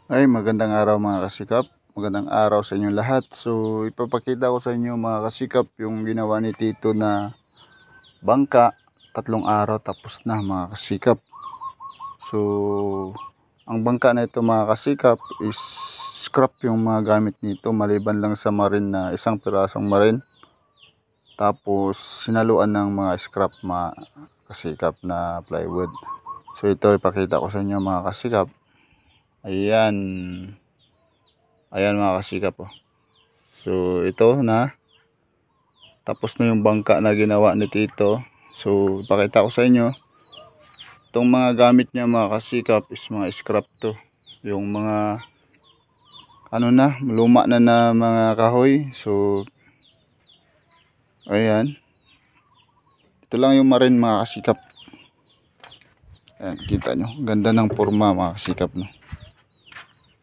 Ay, magandang araw mga kasikap. Magandang araw sa inyong lahat. So, ipapakita ko sa inyo mga kasikap yung ginawa ni Tito na bangka. 3 araw tapos na mga kasikap. So, ang bangka na ito mga kasikap is scrap yung mga gamit nito maliban lang sa marine na isang pirasong marine. Tapos, sinaluan ng mga scrap mga kasikap na plywood. So, ito ipakita ko sa inyo mga kasikap. Ayan. Ayan mga kasikap oh. So ito na. Tapos na yung bangka na ginawa ni Tito. So ipakita ko sa inyo. Itong mga gamit niya mga kasikap is mga scrap to. Yung mga ano na, luma na mga kahoy. So ayan. Ito lang yung marine mga kasikap. Ayan, kita nyo. Ganda ng forma mga kasikap no.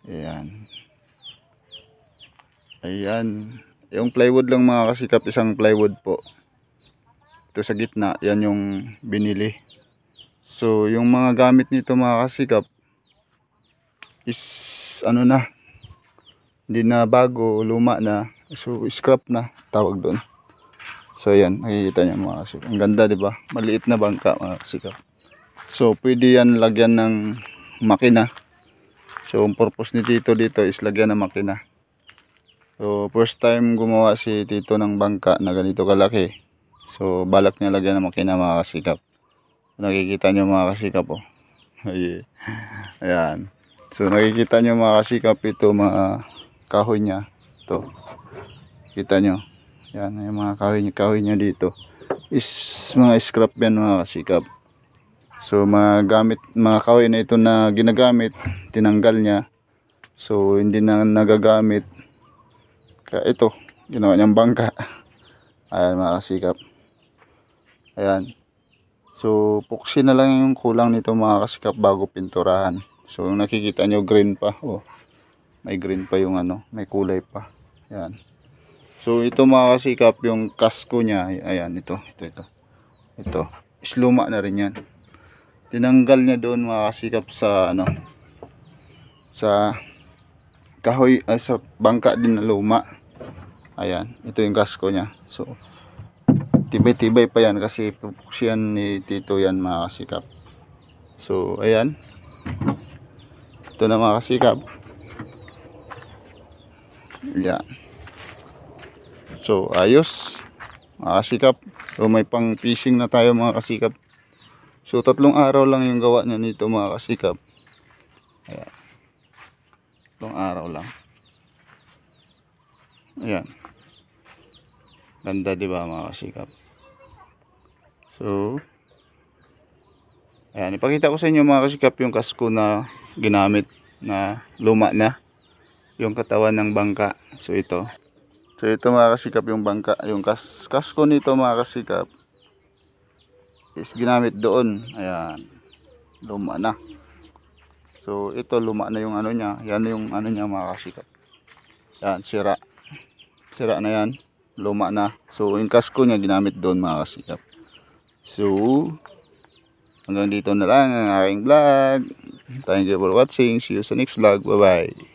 Ayan. Ayan. Yung plywood lang mga kasikap, isang plywood po. Ito sa gitna, yan yung binili. So, yung mga gamit nito mga kasikap is ano na, hindi na bago, luma na. So, scrap na tawag doon. So, ayan, nakikita nyo mga kasikap. Ang ganda, di ba? Maliit na bangka mga kasikap. So, pwede yan lagyan ng makina. So, ang purpose ni Tito dito is lagyan ng makina. So, first time gumawa si Tito ng bangka na ganito kalaki. So, balak niya lagyan ng makina mga kasikap. Nakikita nyo mga kasikap oh. Ayan. So, nakikita nyo mga kasikap ito mga kahoy niya. Ito. Kita nyo. Ayan, yung mga kahoy niya dito. Is mga scrap yan mga kasikap. So, mga kahoy na ito na ginagamit, tinanggal niya. So, hindi na nagagamit. Kaya ito, ginawa niyang bangka. Ayan mga kasikap. Ayan. So, puksi na lang yung kulang nito mga kasikap bago pinturahan. So, nakikita nyo green pa. Oh, may green pa yung ano, may kulay pa. Ayan. So, ito mga kasikap, yung kasko niya. Ayan, ito. Ito. Isluma na rin yan. Tinanggal niya doon mga kasikap sa ano, sa kahoy, sa bangka din na luma. Ayan, ito yung kasko niya. So, tibay-tibay pa yan kasi pupuksiyan ni Tito yan mga kasikap. So, ayan. Ito na mga kasikap. Ayan. So, ayos. Mga kasikap. So, may pang fishing na tayo mga kasikap. So, 3 araw lang yung gawa niya nito mga kasikap. Ayan. 3 araw lang. Ayan. Ganda diba mga kasikap. So, ayan. Ipakita ko sa inyo mga kasikap yung kasko na ginamit na luma na. Yung katawan ng bangka. So, ito. So, ito mga kasikap yung bangka. Yung kasko nito mga kasikap is ginamit doon. Ayan. Luma na. So, ito luma na yung ano niya. Yan yung ano niya mga kasikap. Yan, sira. Sira na yan. Luma na. So, yung kasko niya ginamit doon mga kasikap. So, hanggang dito na lang ang aking vlog. Thank you for watching. See you sa next vlog. Bye bye.